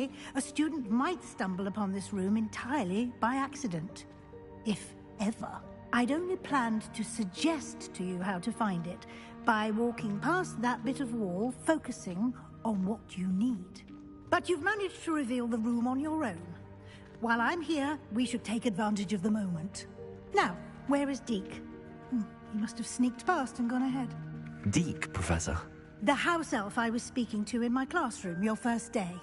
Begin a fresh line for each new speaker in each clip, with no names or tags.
way, a student might stumble upon this room entirely by accident. If ever. I'd only planned to suggest to you how to find it by walking past that bit of wall, focusing on what you need. But you've managed to reveal the room on your own. While I'm here, we should take advantage of the moment. Now, where is Deke? He must have sneaked past and gone ahead.
Deke, Professor?
The house elf I was speaking to in my classroom your first day.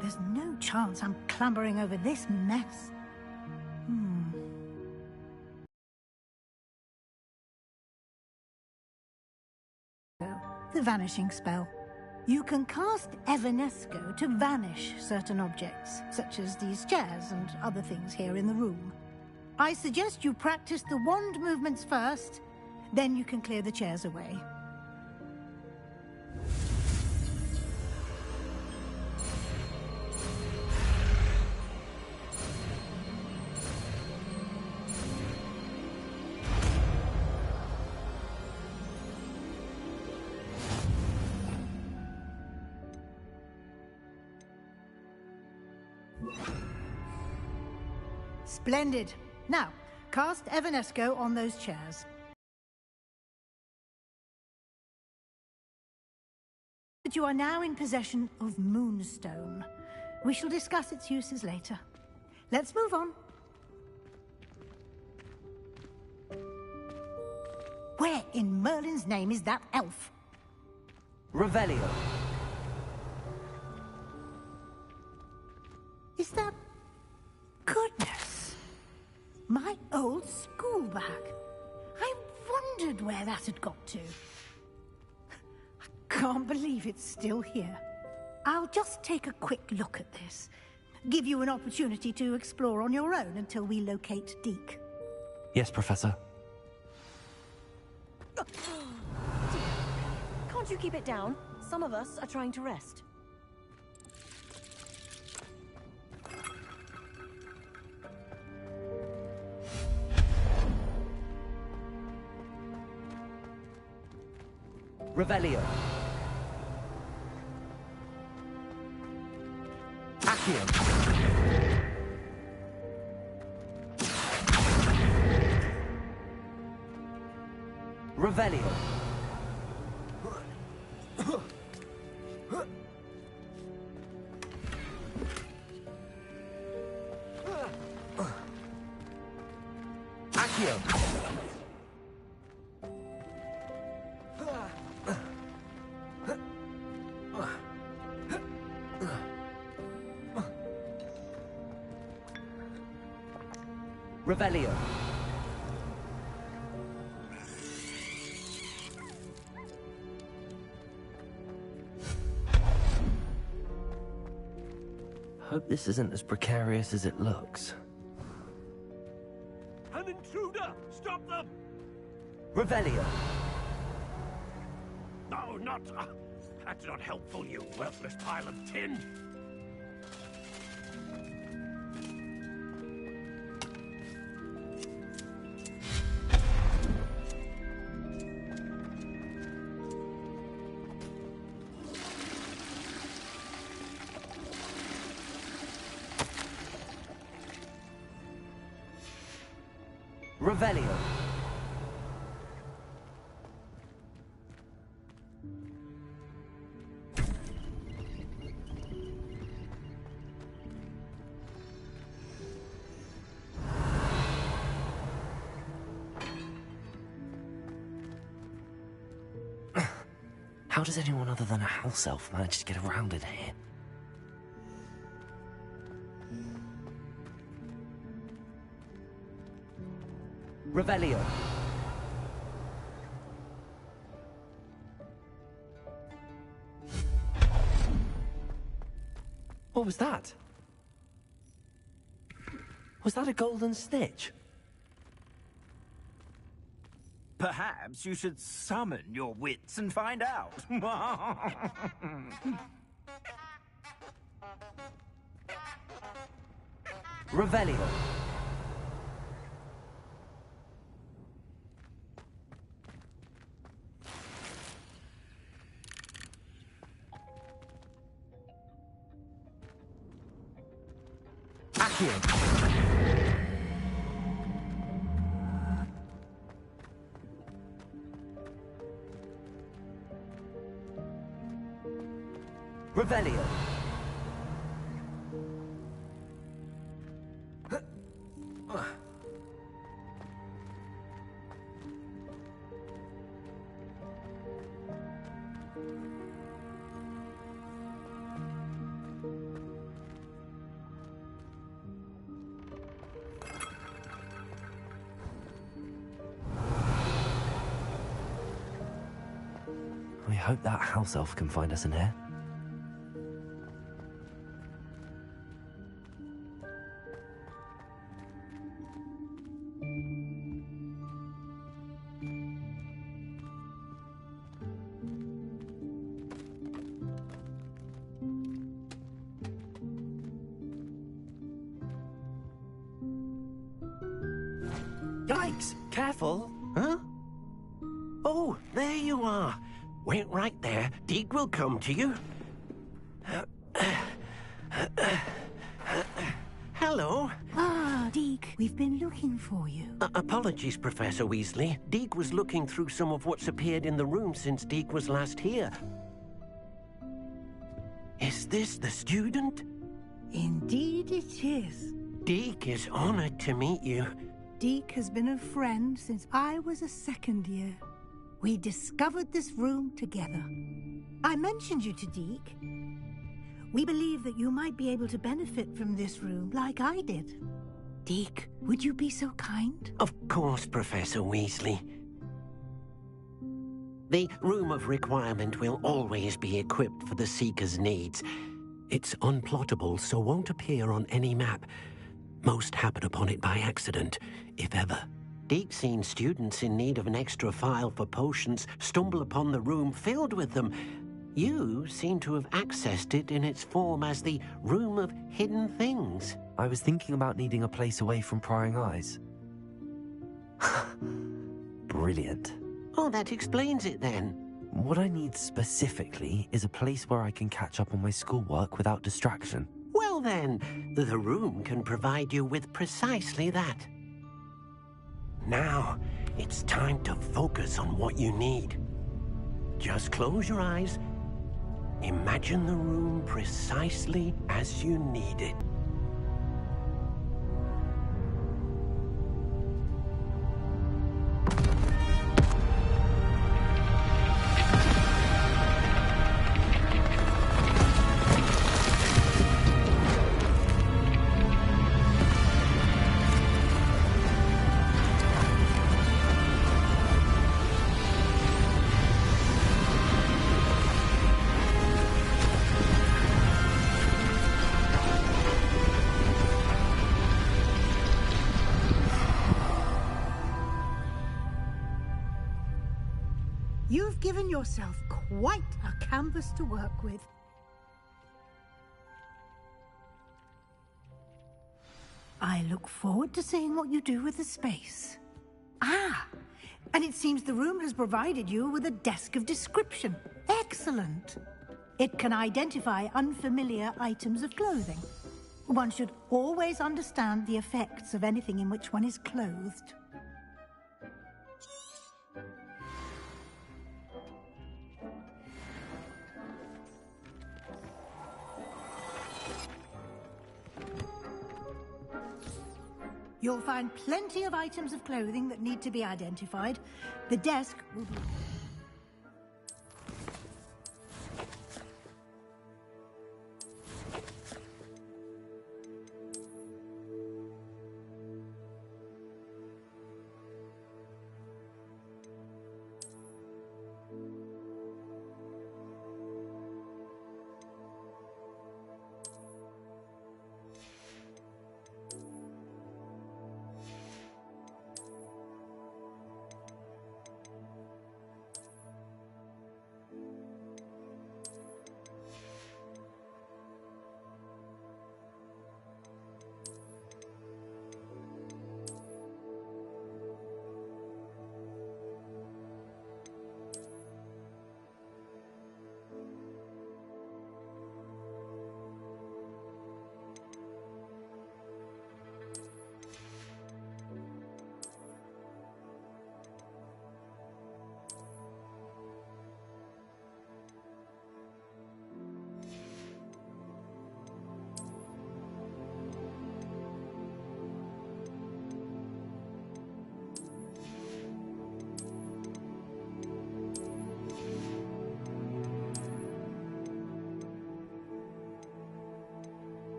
There's no chance I'm clambering over this mess. The vanishing spell. You can cast Evanesco to vanish certain objects, such as these chairs and other things here in the room. I suggest you practice the wand movements first, then you can clear the chairs away. Splendid. Now, cast Evanesco on those chairs. But you are now in possession of Moonstone. We shall discuss its uses later. Let's move on. Where in Merlin's name is that elf?
Revelio.
Is that... Goodness! My old school bag. I wondered where that had got to. I can't believe it's still here. I'll just take a quick look at this. Give you an opportunity to explore on your own until we locate Deke.
Yes, Professor.
Can't you keep it down? Some of us are trying to rest.
Revelio. Accio. Revelio. Accio. Revelio. Hope this isn't as precarious as it looks.
An intruder! Stop them!
Revelio.
No, not... that's not helpful, you worthless pile of tin!
Revelio. How does anyone other than a house elf manage to get around in here? Revelio. What was that? Was that a golden snitch?
Perhaps you should summon your wits and find out.
Revelio.
Here. Revelio.
I hope that house elf can find us in here.
Yikes! Careful!
Huh? Oh, there you are. Wait right there. Deek will come to you. Hello.
Ah, Deke, we've been looking for you.
Apologies, Professor Weasley. Deek was looking through some of what's appeared in the room since Deek was last here. Is this the student?
Indeed it is.
Deek is honored to meet you.
Deke has been a friend since I was a second year. We discovered this room together. I mentioned you to Deke. We believe that you might be able to benefit from this room like I did. Deke, would you be so kind?
Of course, Professor Weasley. The Room of Requirement will always be equipped for the Seeker's needs. It's unplottable, so won't appear on any map. Most happen upon it by accident, if ever. Deke's seen students in need of an extra file for potions stumble upon the room filled with them. You seem to have accessed it in its form as the Room of Hidden Things.
I was thinking about needing a place away from prying eyes. Brilliant.
Oh, that explains it then.
What I need specifically is a place where I can catch up on my schoolwork without distraction.
Well then, the room can provide you with precisely that. Now, it's time to focus on what you need. Just close your eyes. Imagine the room precisely as you need it.
You've given yourself quite a canvas to work with. I look forward to seeing what you do with the space. Ah, and it seems the room has provided you with a desk of description. Excellent. It can identify unfamiliar items of clothing. One should always understand the effects of anything in which one is clothed. You'll find plenty of items of clothing that need to be identified. The desk will be...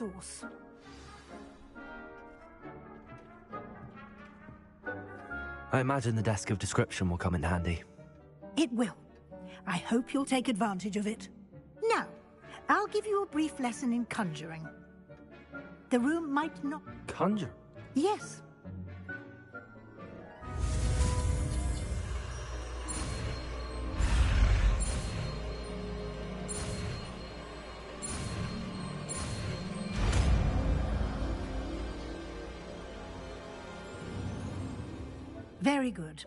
resource.
I imagine the Desk of Description will come in handy.
It will. I hope you'll take advantage of it. Now, I'll give you a brief lesson in conjuring. The room might not...
Conjure?
Yes. Very good.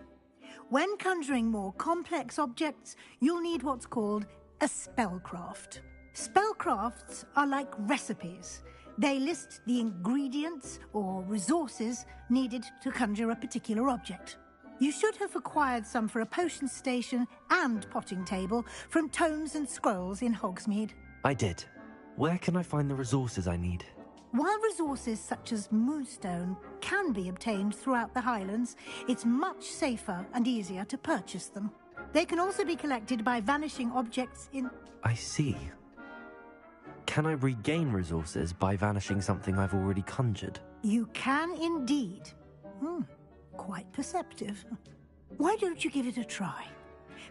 When conjuring more complex objects, you'll need what's called a spellcraft. Spellcrafts are like recipes. They list the ingredients or resources needed to conjure a particular object. You should have acquired some for a potion station and potting table from tomes and scrolls in Hogsmeade.
I did. Where can I find the resources I need?
While resources such as Moonstone can be obtained throughout the Highlands, it's much safer and easier to purchase them. They can also be collected by vanishing objects in...
I see. Can I regain resources by vanishing something I've already conjured?
You can indeed. Quite perceptive. Why don't you give it a try?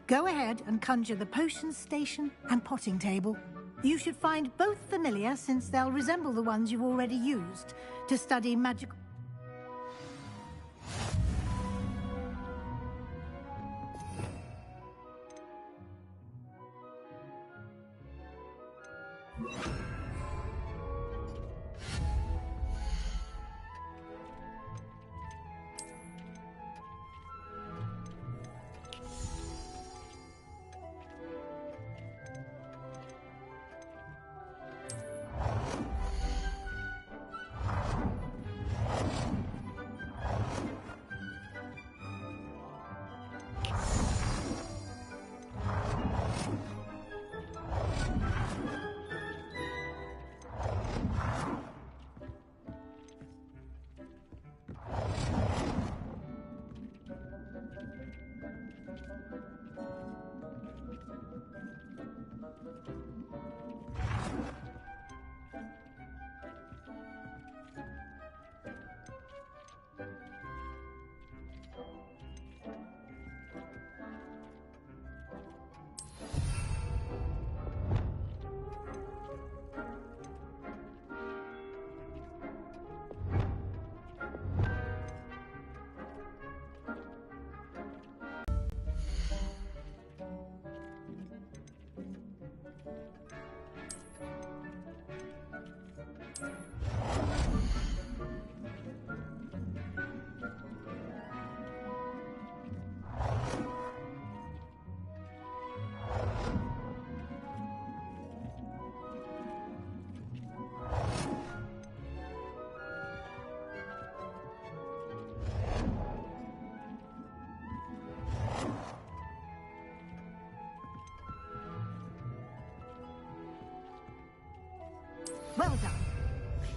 Go ahead and conjure the potion station and potting table. You should find both familiar, since they'll resemble the ones you've already used to study magical... Well done.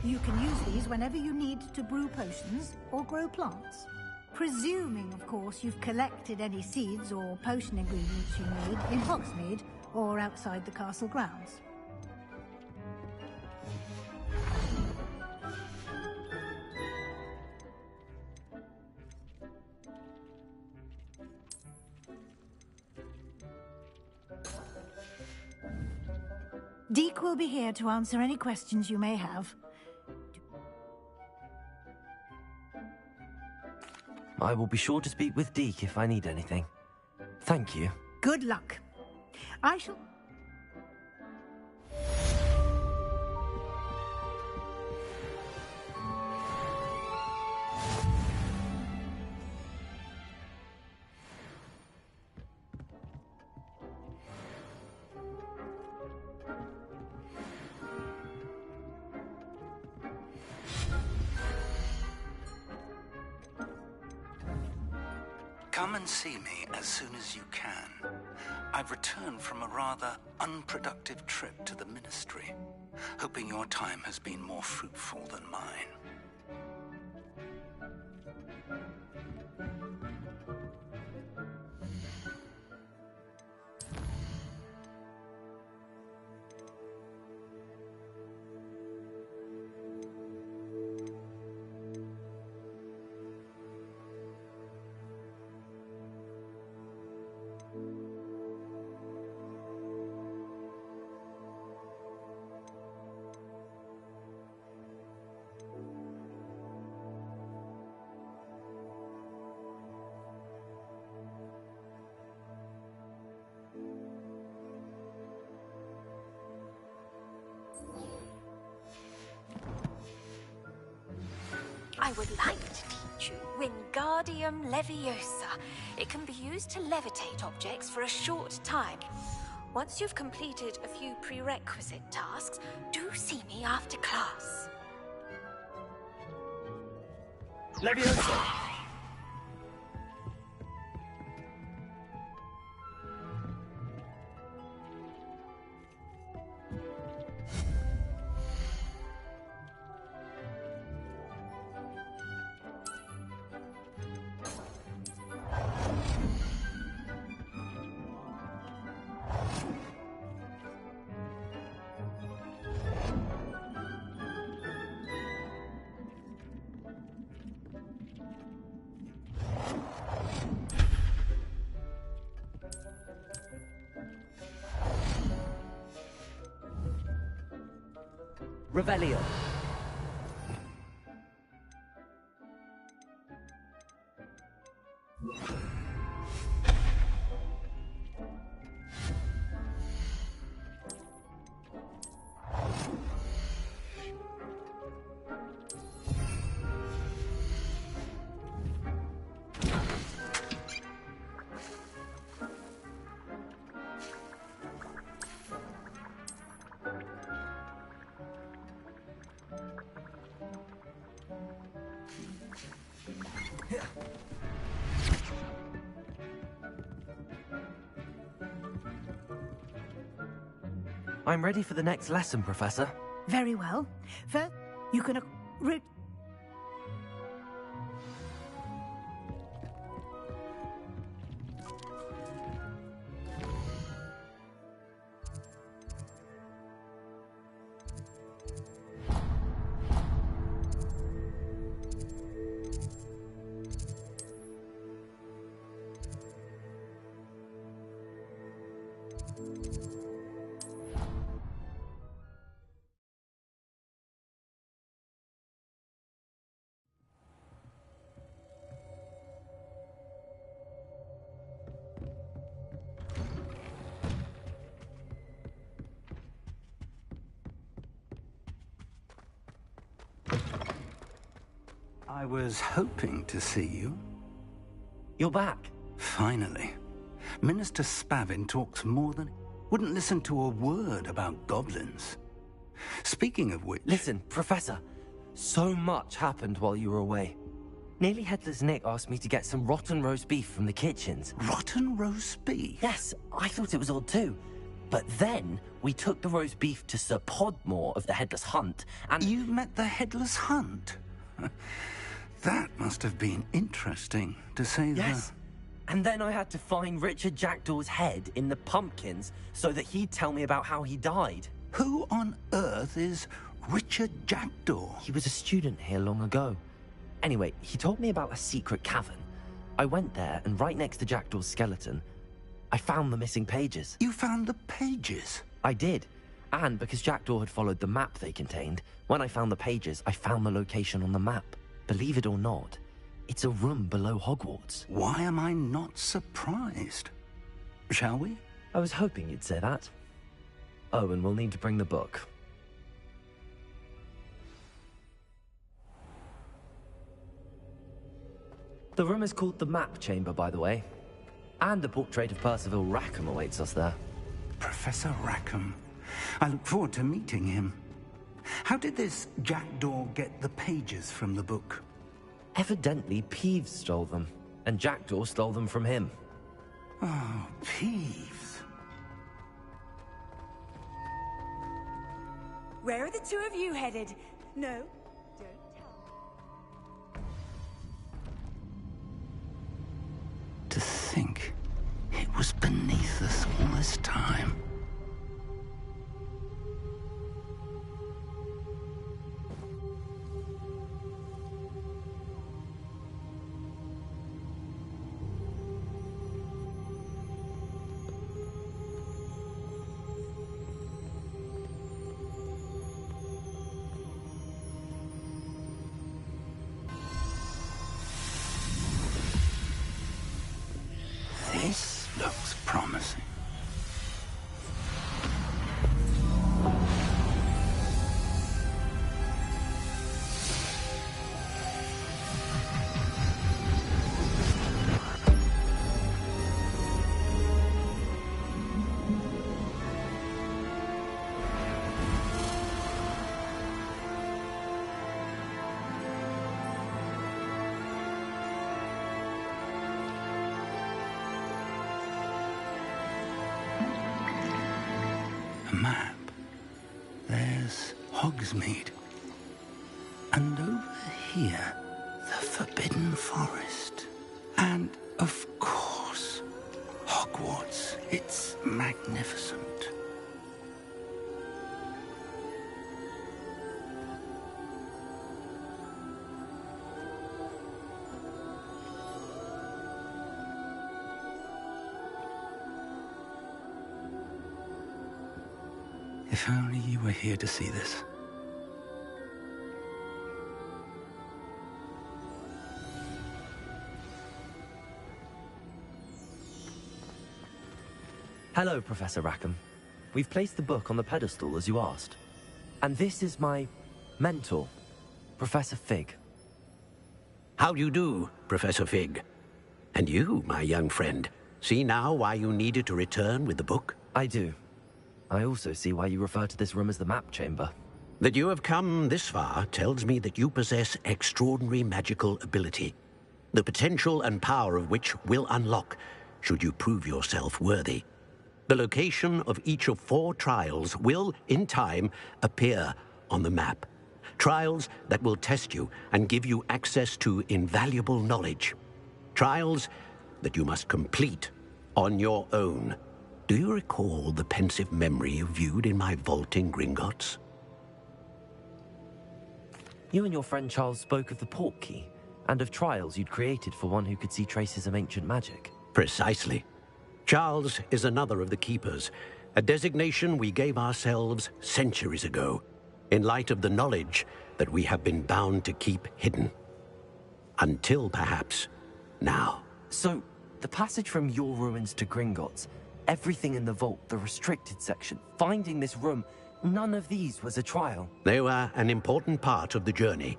You can use these whenever you need to brew potions or grow plants. Presuming, of course, you've collected any seeds or potion ingredients you need in Hogsmeade or outside the castle grounds. Deek will be here to answer any questions you may have.
I will be sure to speak with Deek if I need anything. Thank you.
Good luck. I shall...
Come and see me as soon as you can. I've returned from a rather unproductive trip to the Ministry, hoping your time has been more fruitful than mine.
I would like to teach you Wingardium Leviosa. It can be used to levitate objects for a short time. Once you've completed a few prerequisite tasks, do see me after class.
Leviosa! Revelio.
I'm ready for the next lesson, Professor.
Very well. First, you can...
I was hoping to see you.
You're back.
Finally. Minister Spavin talks more than... wouldn't listen to a word about goblins. Speaking of which...
Listen, Professor. So much happened while you were away. Nearly Headless Nick asked me to get some rotten roast beef from the kitchens.
Rotten roast beef?
Yes, I thought it was odd too. But then, we took the roast beef to Sir Podmore of the Headless Hunt, and...
You met the Headless Hunt? That must have been interesting, to say the...
Yes. And then I had to find Richard Jackdaw's head in the pumpkins so that he'd tell me about how he died.
Who on earth is Richard Jackdaw?
He was a student here long ago. Anyway, he told me about a secret cavern. I went there, and right next to Jackdaw's skeleton, I found the missing pages.
You found the pages?
I did. And because Jackdaw had followed the map they contained, when I found the pages, I found the location on the map. Believe it or not, it's a room below Hogwarts.
Why am I not surprised? Shall we?
I was hoping you'd say that. Oh, and we'll need to bring the book. The room is called the Map Chamber, by the way. And the portrait of Percival Rackham awaits us there.
Professor Rackham. I look forward to meeting him. How did this Jackdaw get the pages from the book?
Evidently, Peeves stole them, and Jackdaw stole them from him.
Oh, Peeves.
Where are the two of you headed? No, don't tell me.
To think it was beneath us all this time. This looks promising. Hogsmeade. And over here, the Forbidden Forest. And, of course, Hogwarts. It's magnificent. If only you were here to see this.
Hello, Professor Rackham. We've placed the book on the pedestal as you asked. And this is my mentor, Professor Fig.
How do you do, Professor Fig? And you, my young friend, see now why you needed to return with the book?
I do. I also see why you refer to this room as the map chamber.
That you have come this far tells me that you possess extraordinary magical ability, the potential and power of which will unlock should you prove yourself worthy. The location of each of 4 trials will, in time, appear on the map. Trials that will test you and give you access to invaluable knowledge. Trials that you must complete on your own. Do you recall the pensive memory you viewed in my vault in Gringotts?
You and your friend Charles spoke of the Portkey, and of trials you'd created for one who could see traces of ancient magic.
Precisely. Charles is another of the Keepers, a designation we gave ourselves centuries ago, in light of the knowledge that we have been bound to keep hidden. Until, perhaps, now.
So, the passage from your ruins to Gringotts, everything in the vault, the restricted section, finding this room, none of these was a trial.
They were an important part of the journey,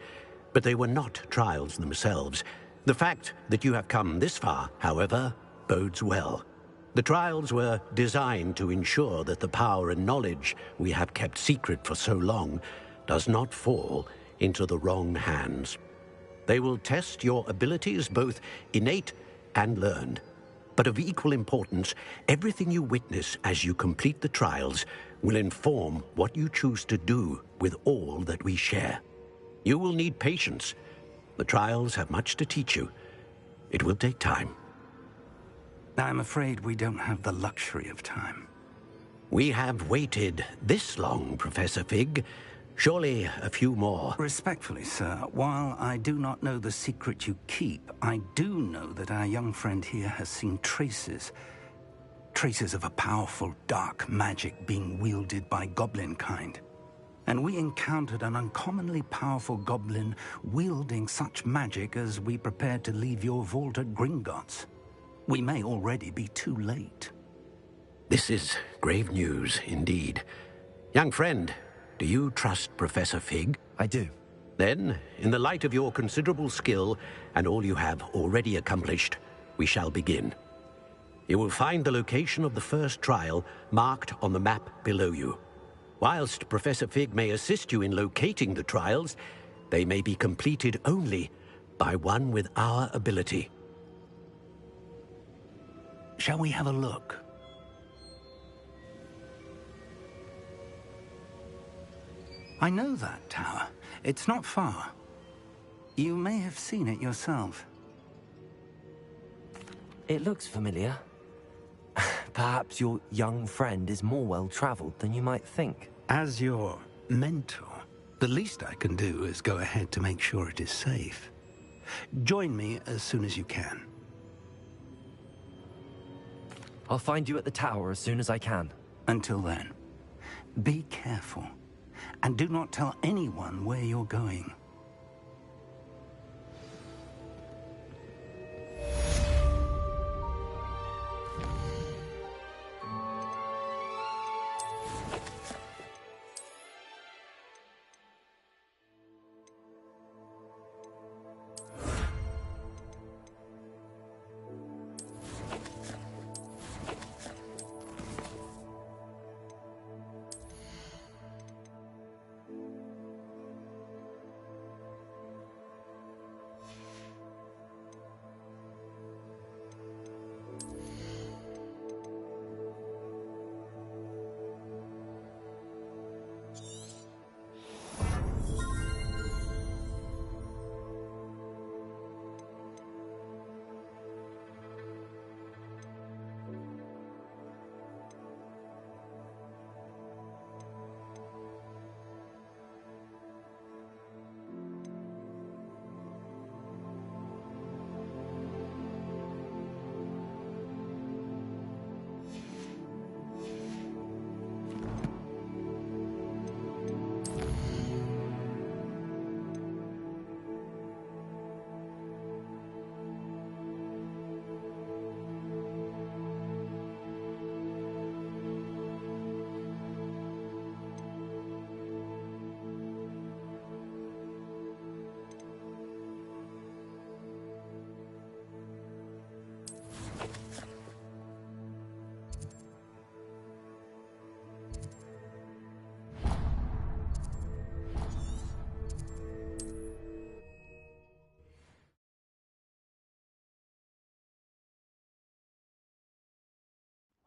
but they were not trials themselves. The fact that you have come this far, however, bodes well. The trials were designed to ensure that the power and knowledge we have kept secret for so long does not fall into the wrong hands. They will test your abilities, both innate and learned. But of equal importance, everything you witness as you complete the trials will inform what you choose to do with all that we share. You will need patience. The trials have much to teach you. It will take time.
I'm afraid we don't have the luxury of time.
We have waited this long, Professor Fig. Surely a few more.
Respectfully, sir, while I do not know the secret you keep, I do know that our young friend here has seen traces of a powerful dark magic being wielded by goblin kind. And we encountered an uncommonly powerful goblin wielding such magic as we prepared to leave your vault at Gringotts. We may already be too late.
This is grave news, indeed. Young friend, do you trust Professor Fig?
I do.
Then, in the light of your considerable skill and all you have already accomplished, we shall begin. You will find the location of the first trial marked on the map below you. Whilst Professor Fig may assist you in locating the trials, they may be completed only by one with our ability.
Shall we have a look? I know that tower. It's not far. You may have seen it yourself.
It looks familiar. Perhaps your young friend is more well-traveled than you might think.
As your mentor, the least I can do is go ahead to make sure it is safe. Join me as soon as you can.
I'll find you at the tower as soon as I can.
Until then, be careful, and do not tell anyone where you're going.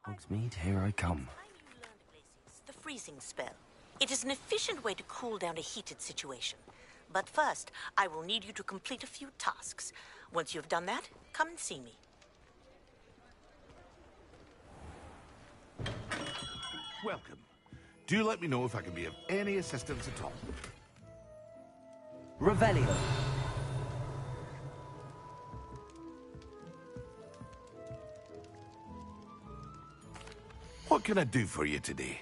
Hogsmeade, here I come.
The freezing spell. It is an efficient way to cool down a heated situation. But first, I will need you to complete a few tasks. Once you've done that, come and see me.
Welcome. Do let me know if I can be of any assistance at all.
Revelio.
What can I do for you today?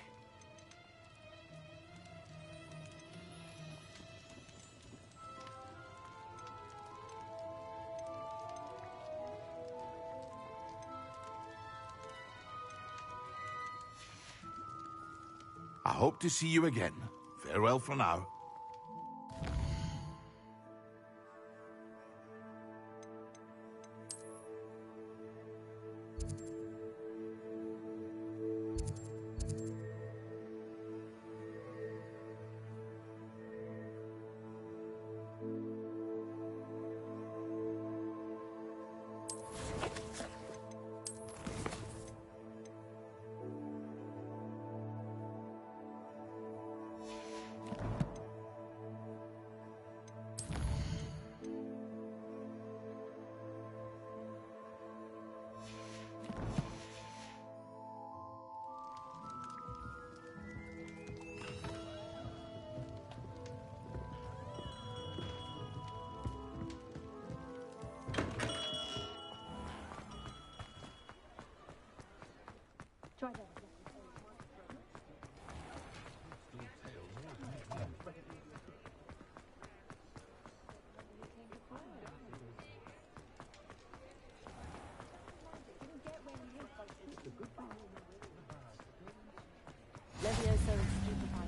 I hope to see you again. Farewell for now.
Leviosa is stupefied.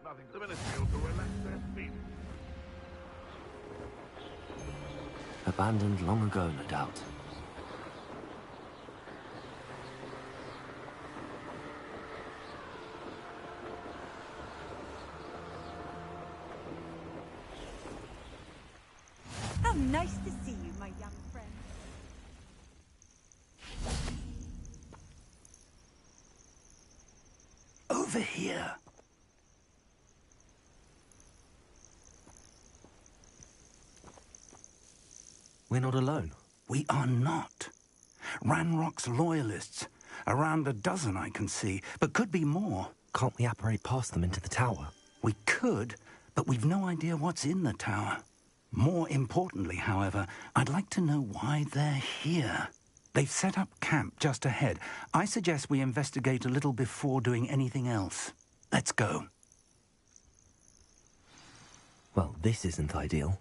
Nothing to the Ministry to relax their feet.
Abandoned long ago, no doubt.
How nice to see you, my young friend.
Over here.
We're not alone.
We are not. Ranrock's loyalists. Around a dozen I can see, but could be more.
Can't we apparate past them into the tower?
We could, but we've no idea what's in the tower. More importantly, however, I'd like to know why they're here. They've set up camp just ahead. I suggest we investigate a little before doing anything else. Let's go.
Well, this isn't ideal.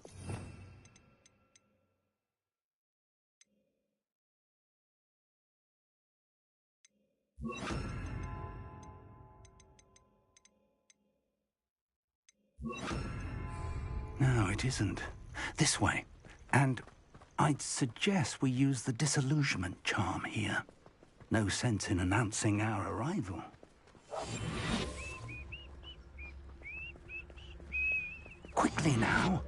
No, it isn't. This way. And I'd suggest we use the disillusionment charm here. No sense in announcing our arrival. Quickly now.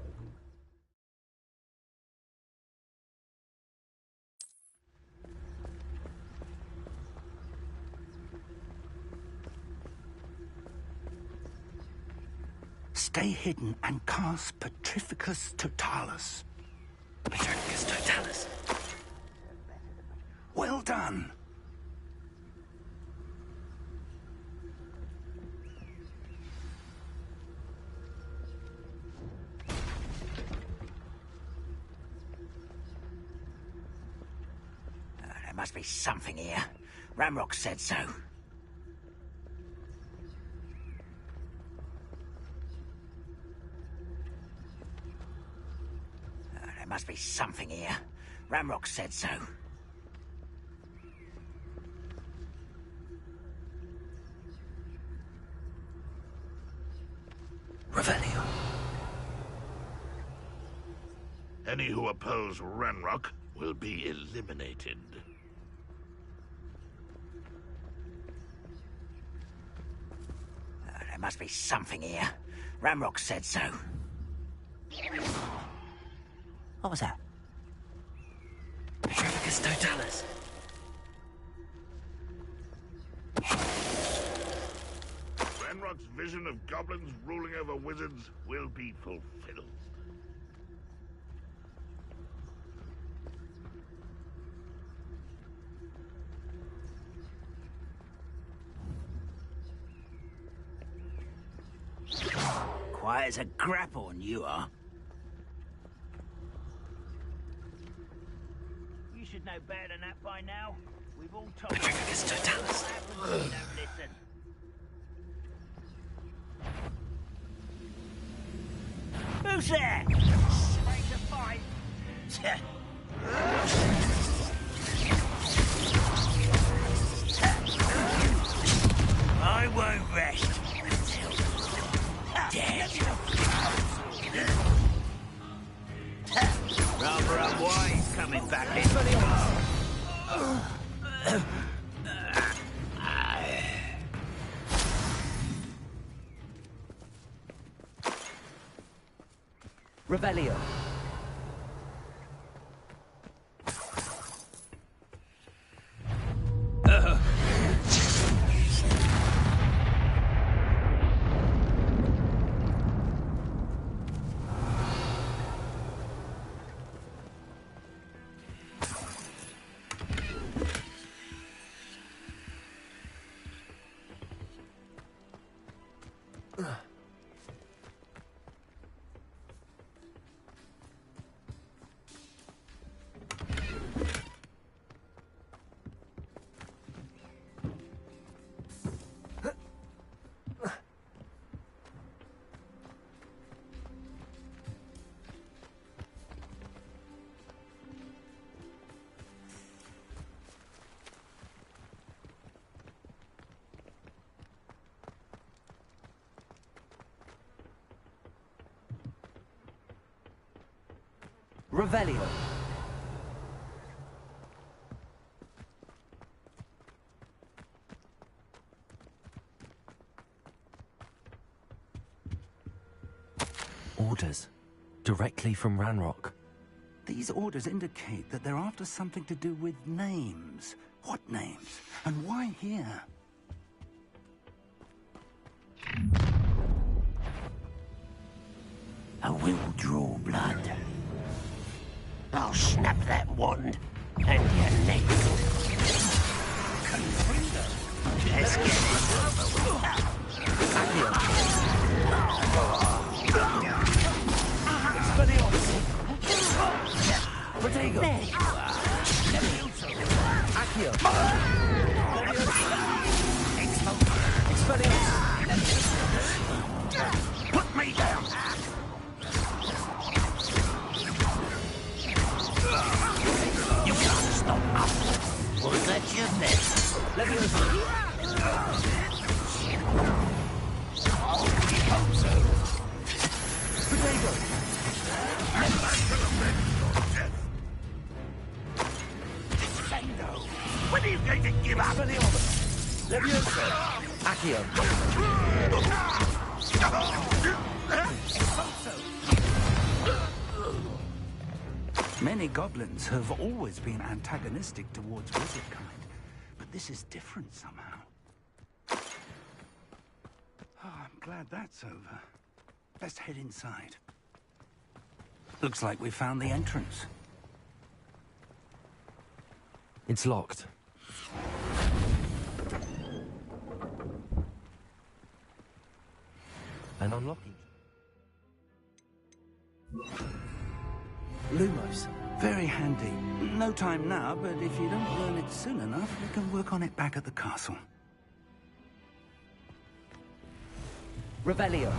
Stay hidden and cast Petrificus Totalis.
Petrificus Totalis.
Well done.
There must be something here. Ranrock said so. There must be something here. Ranrock said so.
Revelio.
Any who oppose Ranrock will be eliminated.
There must be something here. Ranrock said so. What was that?
Petrificus Totalis.
Ranrock's vision of goblins ruling over wizards will be fulfilled.
Quiet as a grapple, you are. You should know better than that by now. We've all told you
Petrificus Totalis.
what happens when you don't listen. Who's there? Ready to fight? I won't rest until dead. Rather unwise coming back in.
Revelio. Revelio. Orders. Directly from Ranrock.
These orders indicate that they're after something to do with names. What names? And why here?
I will draw blood. I'll snap that wand, and your neck. Let's get
Protego. Accio. Expelliarmus.
Put me down!
You can't stop us. Was that your best?
When are you going to give up?
Levioso. Accio.
Many goblins have always been antagonistic towards wizard kind, but this is different somehow. Oh, I'm glad that's over. Let's head inside. Looks like we found the entrance.
It's locked. And unlocking. Lumos.
Very handy. No time now, but if you don't learn it soon enough, we can work on it back at the castle.
Revelio.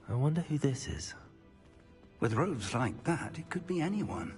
I wonder who this is.
With robes like that, it could be anyone.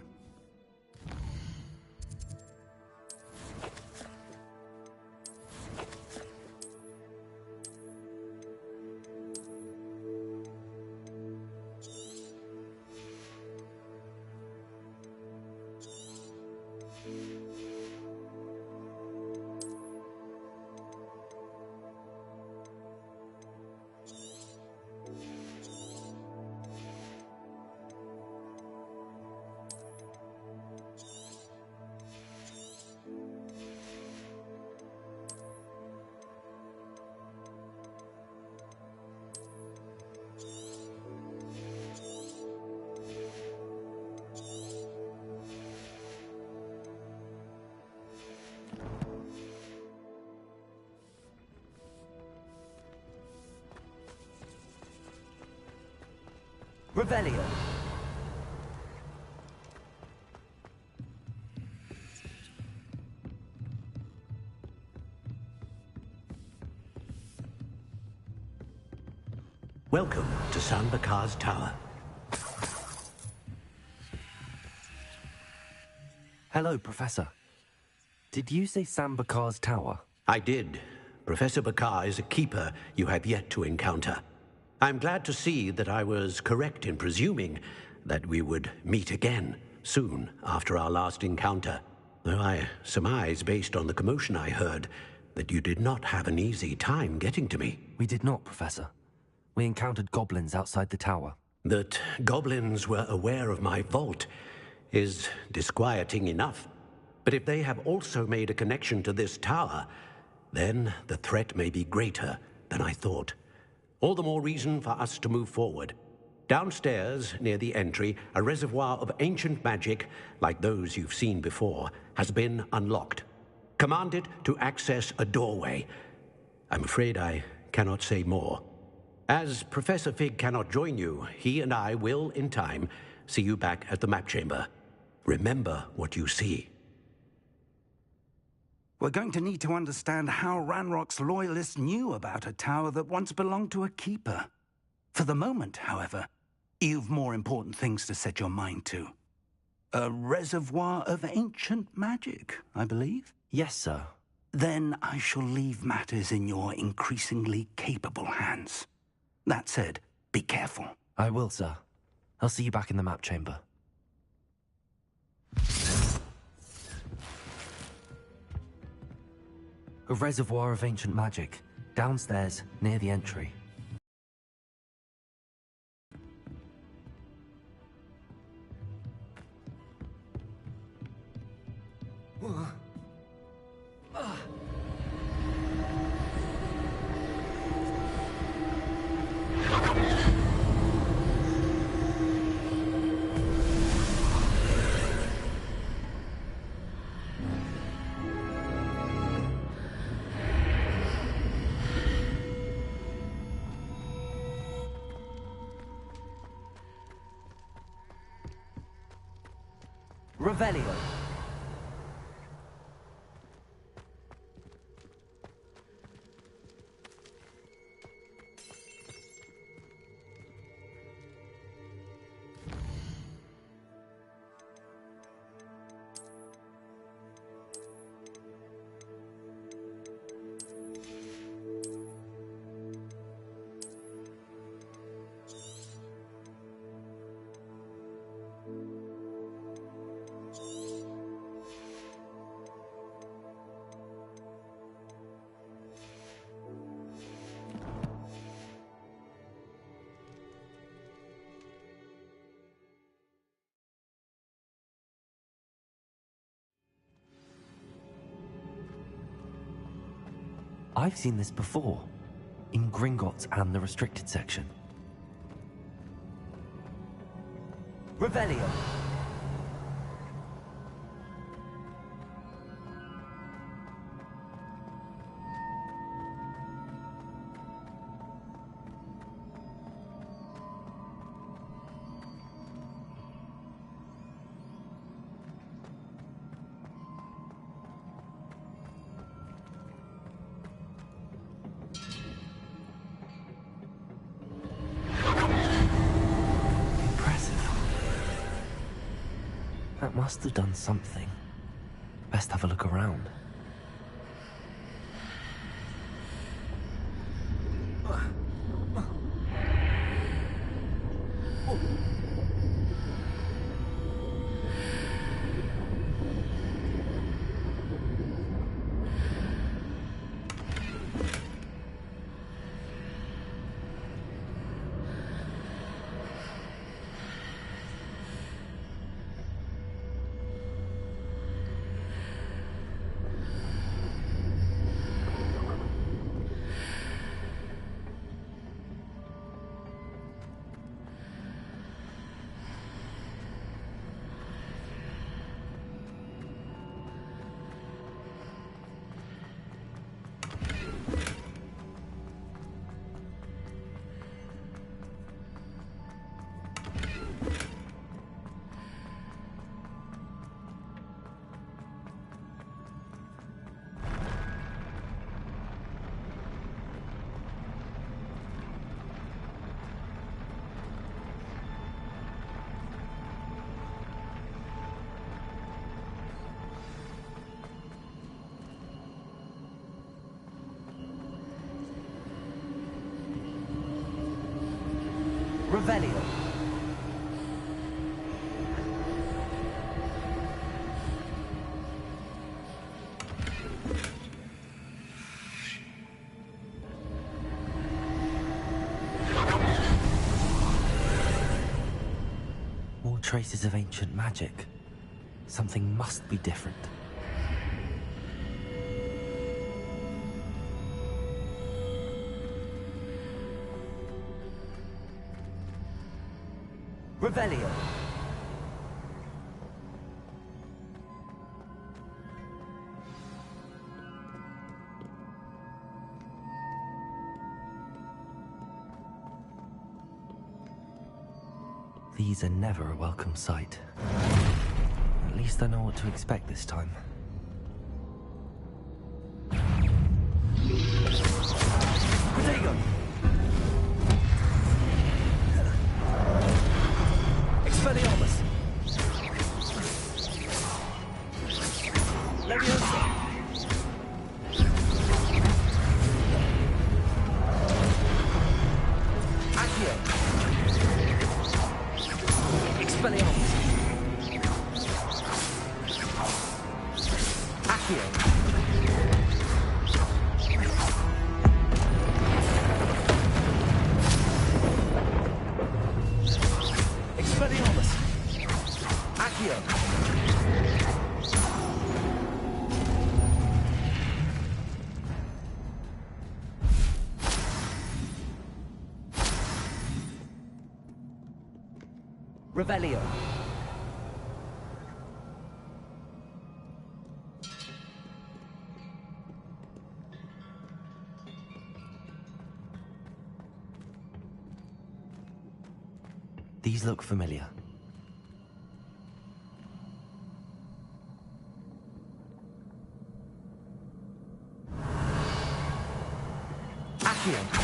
Revelio.
Welcome to San Bakar's Tower.
Hello, Professor. Did you say San Bakar's Tower?
I did. Professor Bakar is a keeper you have yet to encounter. I'm glad to see that I was correct in presuming that we would meet again soon after our last encounter, though I surmise, based on the commotion I heard, that you did not have an easy time getting to me.
We did not, Professor. We encountered goblins outside the tower.
That goblins were aware of my vault is disquieting enough. But if they have also made a connection to this tower, then the threat may be greater than I thought. All the more reason for us to move forward. Downstairs, near the entry, a reservoir of ancient magic, like those you've seen before, has been unlocked. Command it to access a doorway. I'm afraid I cannot say more. As Professor Fig cannot join you, he and I will, in time, see you back at the map chamber. Remember what you see.
We're going to need to understand how Ranrock's loyalists knew about a tower that once belonged to a keeper. For the moment, however, you've more important things to set your mind to. A reservoir of ancient magic, I believe?
Yes, sir.
Then I shall leave matters in your increasingly capable hands. That said, be careful.
I will, sir. I'll see you back in the map chamber. A reservoir of ancient magic, downstairs, near the entry. Revelio. I've seen this before. in Gringotts and the restricted section. Revelio! That must have done something. Best have a look around. Revelio. More traces of ancient magic. Something must be different. Revelio. These are never a welcome sight. At least I know what to expect this time. Protego! Expelliarmus! Leviosa! Accio! Expelliarmus! Accio! Expelliarmus! Accio! Revelio. These look familiar. Accio.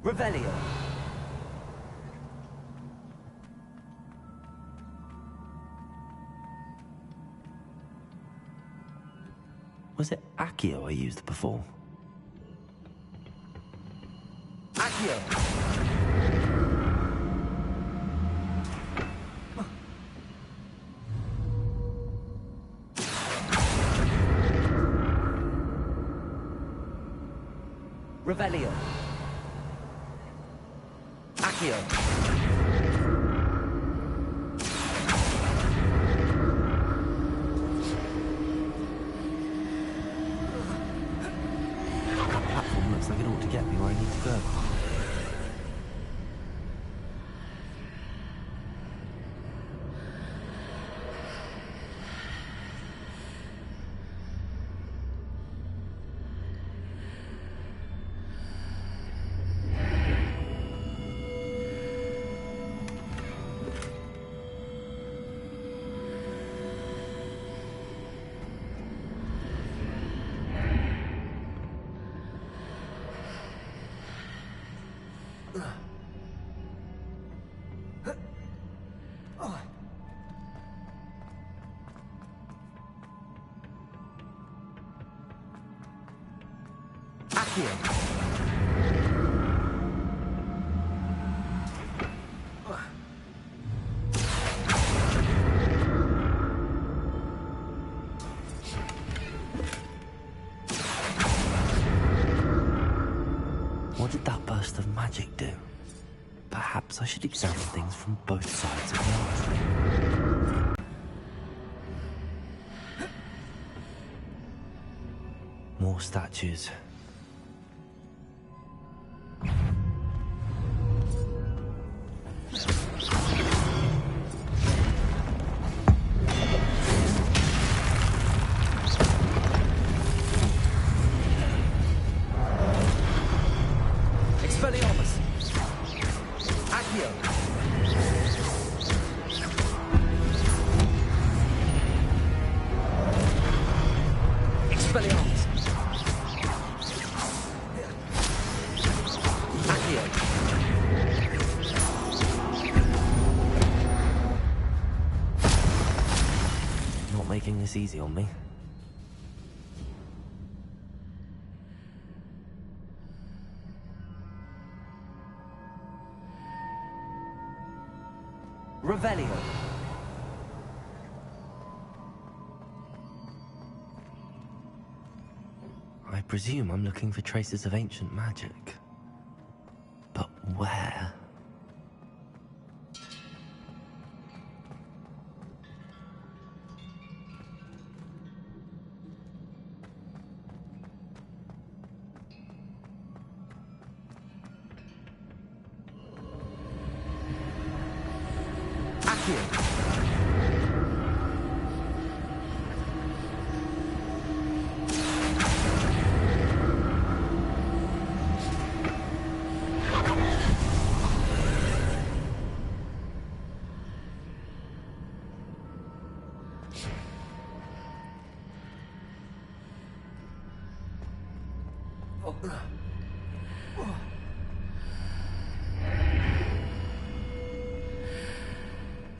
Revelio. Was it Accio I used before? Accio! Revelio. Accio. That platform looks like it ought to get me where I need to go. What did that burst of magic do? Perhaps I should examine things from both sides of the archway. More statues. Making this easy on me. Revelio. I presume I'm looking for traces of ancient magic. But where?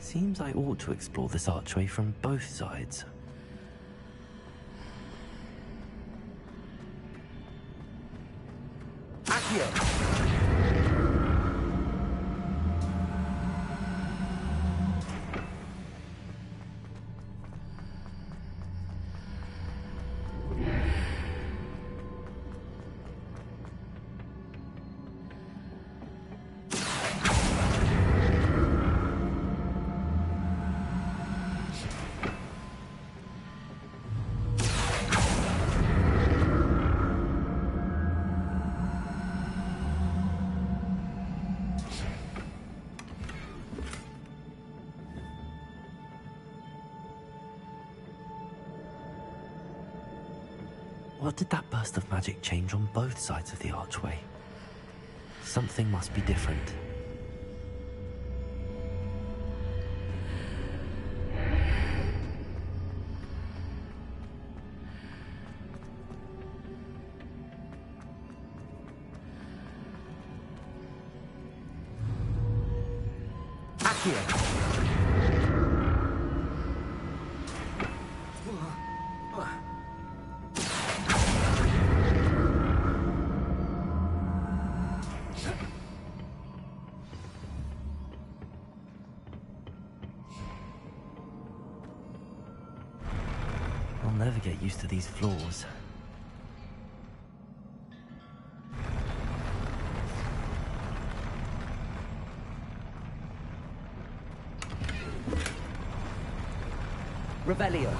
Seems I ought to explore this archway from both sides. Accio! What did that burst of magic change on both sides of the archway? Something must be different. Accio! get used to these floors. Revelio.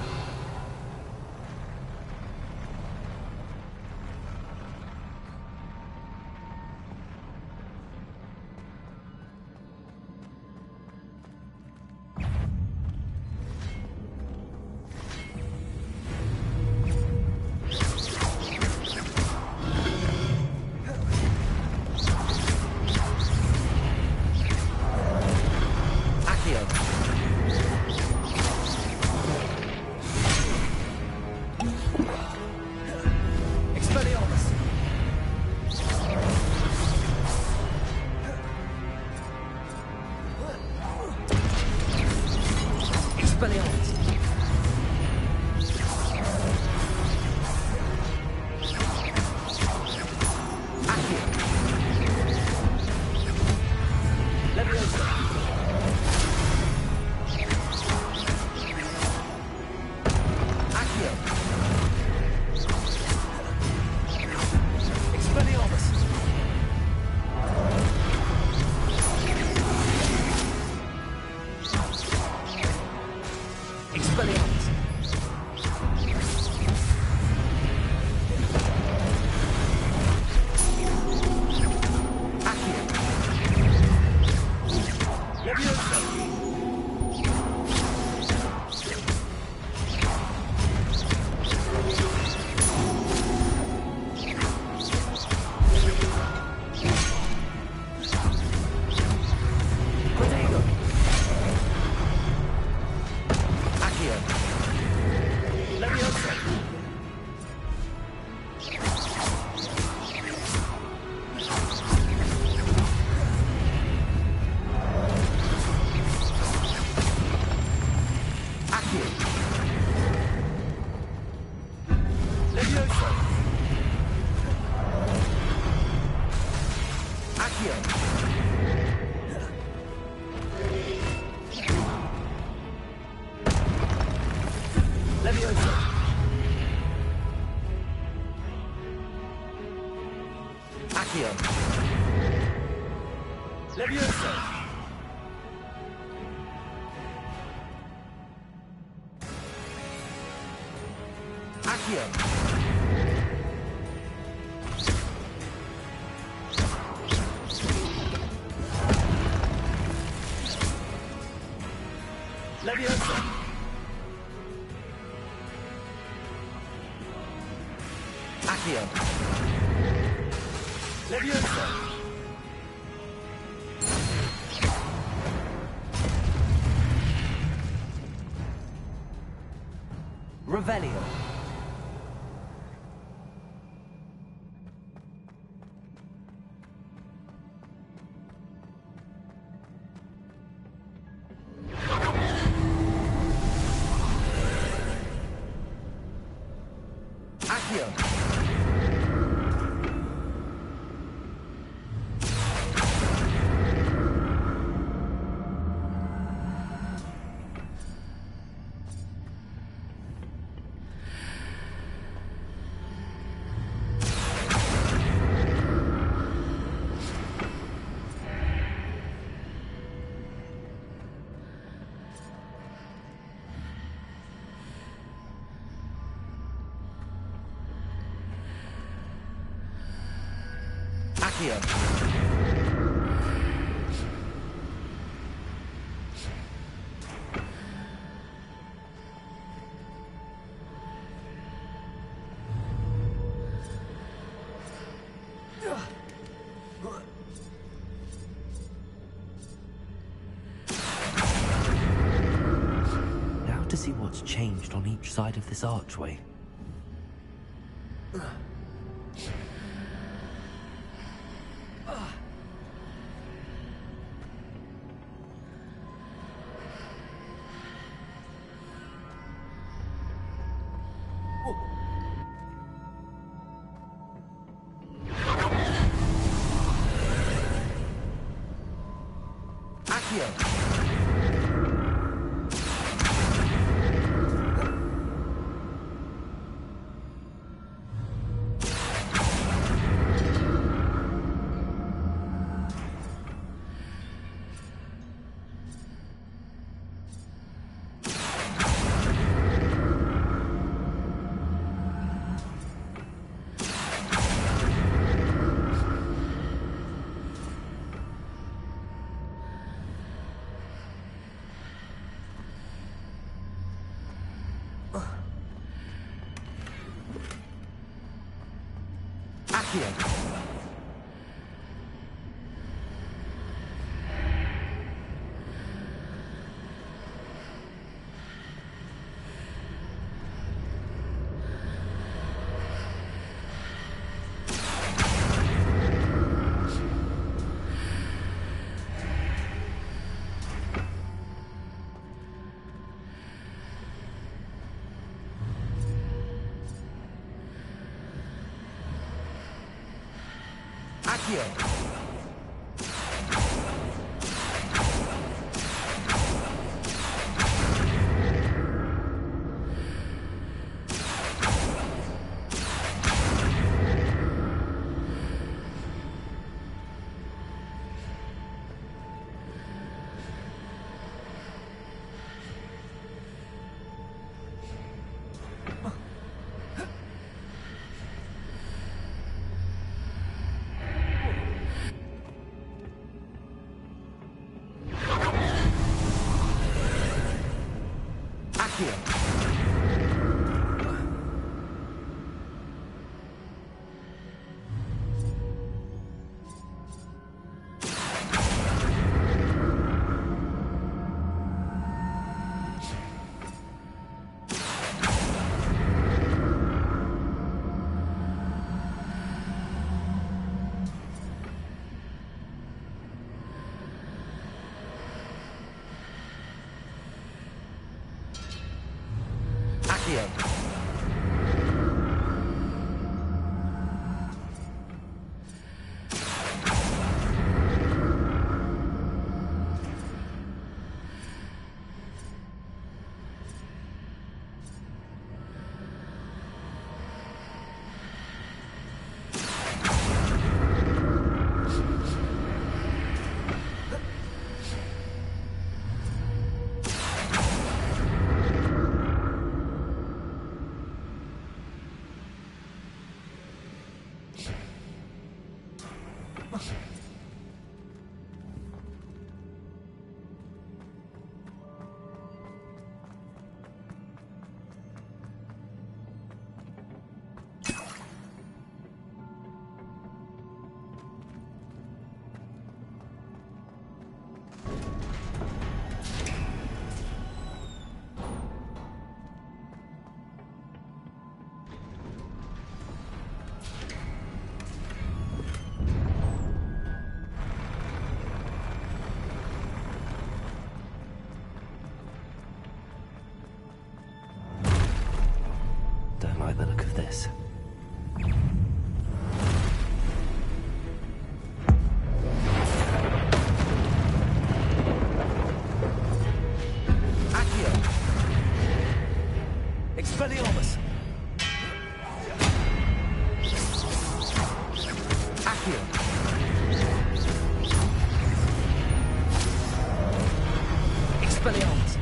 Revelio. Now to see what's changed on each side of this archway. Accio. Don't like the look of this. Accio! Expelliarmus! Accio! Expelliarmus!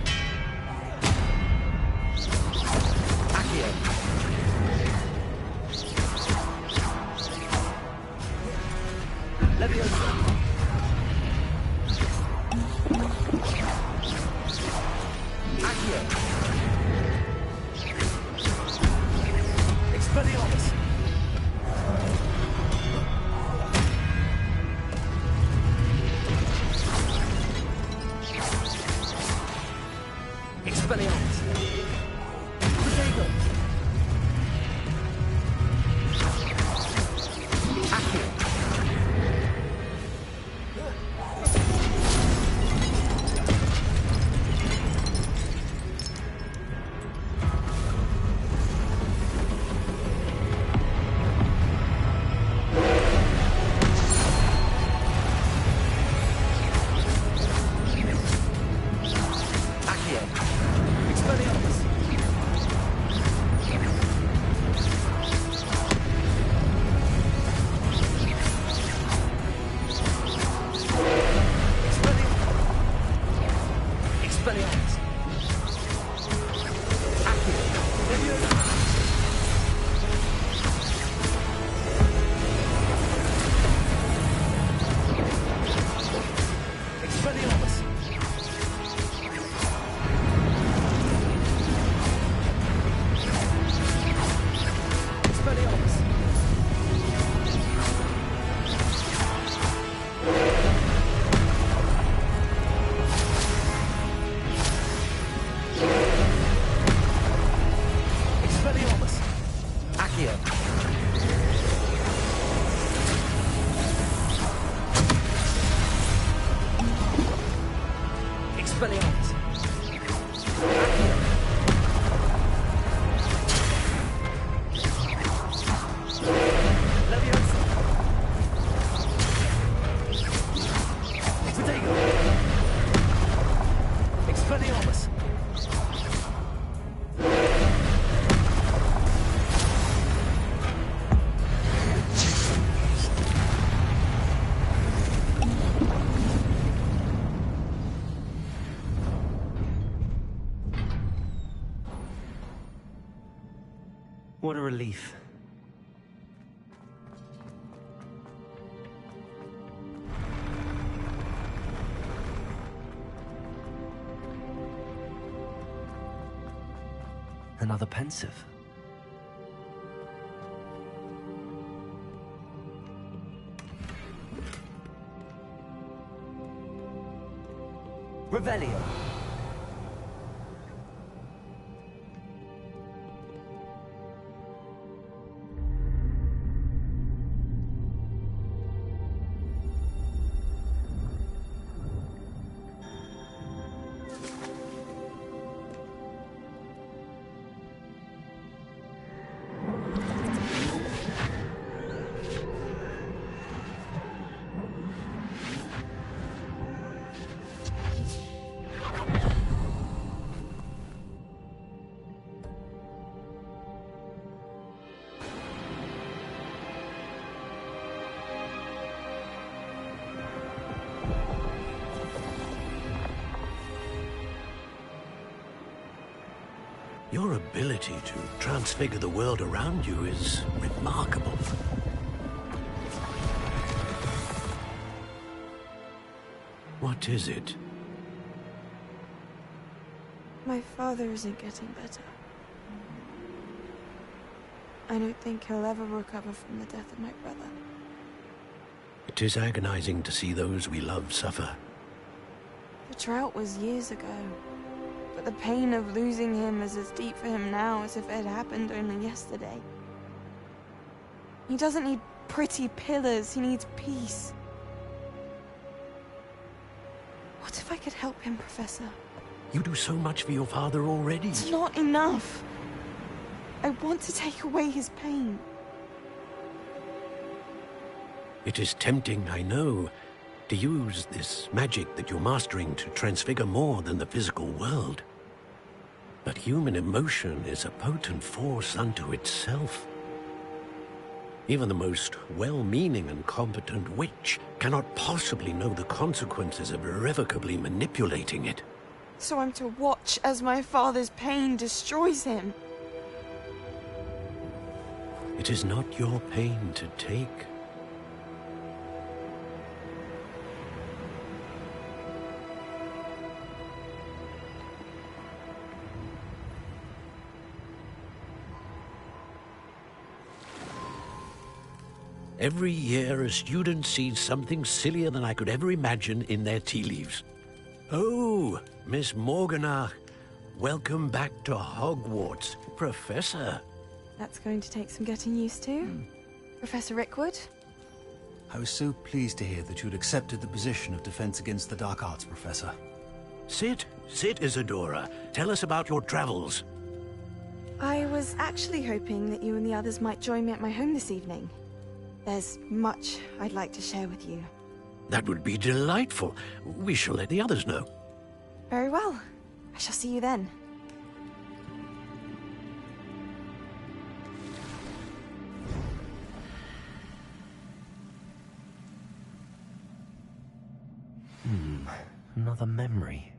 Accio! Leviosa! Accio! Expelliarmus! Expelliarmus! Protego! Accio! Accio. Expelliarmus. Accio. Leviosa. Protego. Expelliarmus. What a relief. Another pensive. Revelio.
Your ability to transfigure the world around you is remarkable. What is it?
My father isn't getting better. I don't think he'll ever recover from the death of my brother.
It is agonizing to see those we love suffer.
The drought was years ago. But the pain of losing him is as deep for him now as if it had happened only yesterday. He doesn't need pretty pillars, he needs peace. What if I could help him, Professor?
You do so much for your father already.
It's not enough. I want to take away his pain.
It is tempting, I know, to use this magic that you're mastering to transfigure more than the physical world. But human emotion is a potent force unto itself. Even the most well-meaning and competent witch cannot possibly know the consequences of irrevocably manipulating it.
So I'm to watch as my father's pain destroys him.
It is not your pain to take. Every year, a student sees something sillier than I could ever imagine in their tea leaves. Oh, Miss Morganach, welcome back to Hogwarts, Professor.
That's going to take some getting used to. Professor Rickwood?
I was so pleased to hear that you'd accepted the position of Defense Against the Dark Arts, Professor.
Sit, Isadora. Tell us about your travels.
I was actually hoping that you and the others might join me at my home this evening. There's much I'd like to share with you.
That would be delightful. We shall let the others know.
Very well. I shall see you then.
Another memory.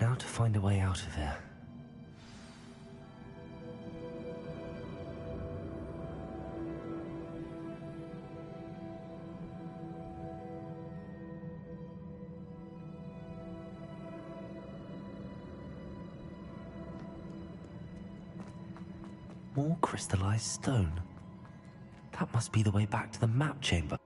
Now to find a way out of here. More crystallized stone. That must be the way back to the map chamber.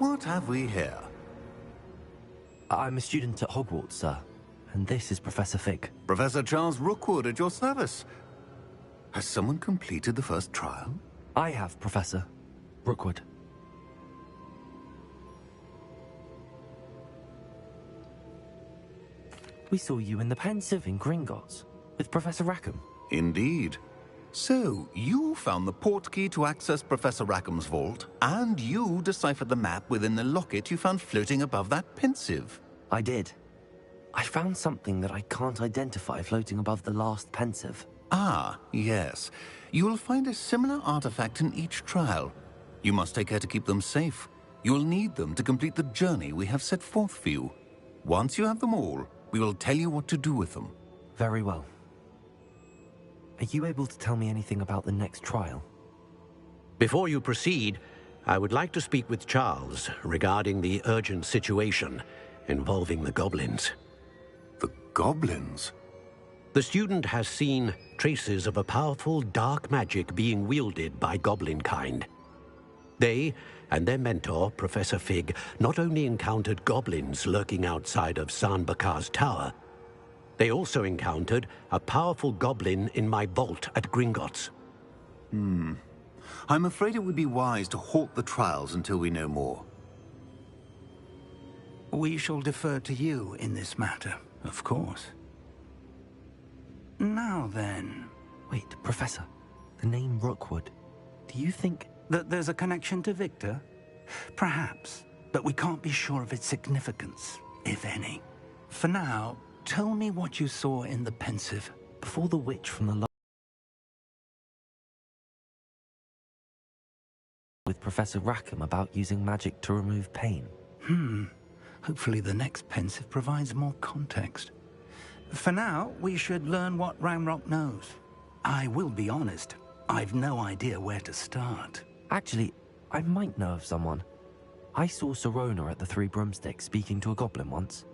What have we here?
I'm a student at Hogwarts, sir. And this is Professor Fig.
Professor Charles Rookwood at your service. Has someone completed the first trial?
I have, Professor Rookwood. We saw you in the Pensieve in Gringotts with Professor Rackham.
Indeed. So, you found the portkey to access Professor Rackham's vault, and you deciphered the map within the locket you found floating above that Pensieve.
I did. I found something that I can't identify floating above the last Pensieve.
Ah, yes. You will find a similar artifact in each trial. You must take care to keep them safe. You will need them to complete the journey we have set forth for you. Once you have them all, we will tell you what to do with them.
Very well. Are you able to tell me anything about the next trial?
Before you proceed, I would like to speak with Charles regarding the urgent situation involving the goblins.
The goblins?
The student has seen traces of a powerful dark magic being wielded by goblin kind. They and their mentor, Professor Fig, not only encountered goblins lurking outside of San Bakar's tower, they also encountered a powerful goblin in my vault at Gringotts.
I'm afraid it would be wise to halt the trials until we know more.
We shall defer to you in this matter, of course. Now then...
Wait, Professor. The name Rookwood. Do you think...
that there's a connection to Victor? Perhaps, but we can't be sure of its significance, if any. For now, tell me what you saw in the Pensieve.
Before the witch from the... with Professor Rackham about using magic to remove pain.
Hopefully the next Pensieve provides more context. For now, we should learn what Ranrock knows. I will be honest, I've no idea where to start.
Actually, I might know of someone. I saw Sirona at the Three Broomsticks speaking to a goblin once.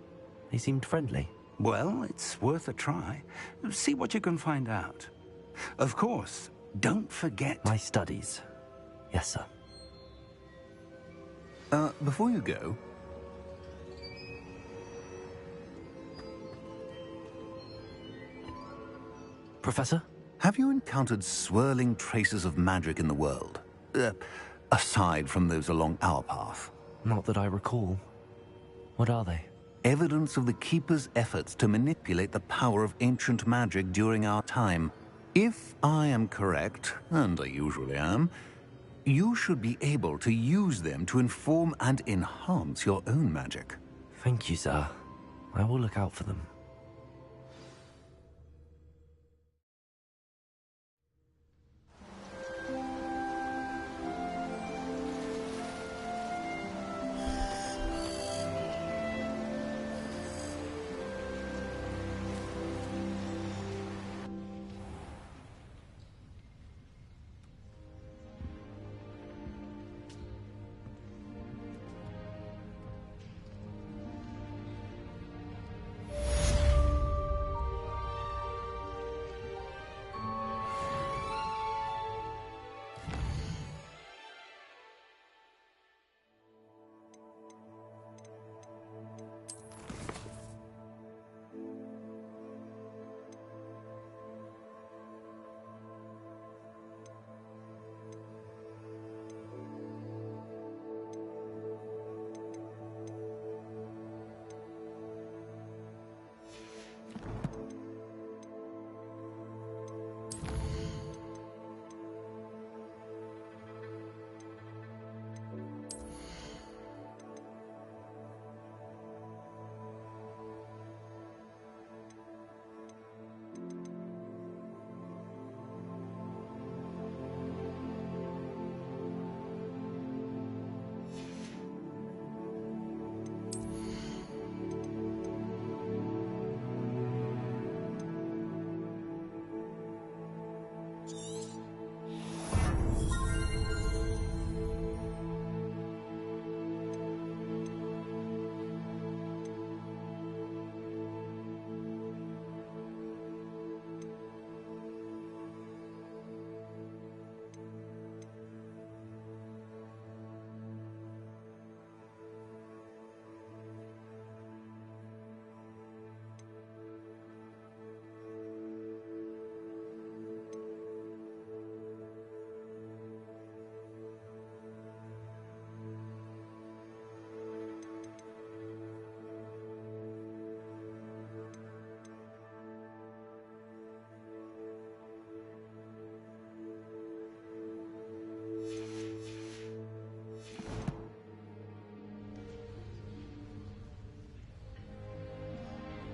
They seemed friendly.
Well, it's worth a try. See what you can find out. Of course, don't forget...
my studies. Yes, sir.
Before you go...
Professor?
Have you encountered swirling traces of magic in the world? Aside from those along our path?
Not that I recall. What are they?
Evidence of the Keeper's efforts to manipulate the power of ancient magic during our time. If I am correct, and I usually am, you should be able to use them to inform and enhance your own magic.
Thank you, sir. I will look out for them.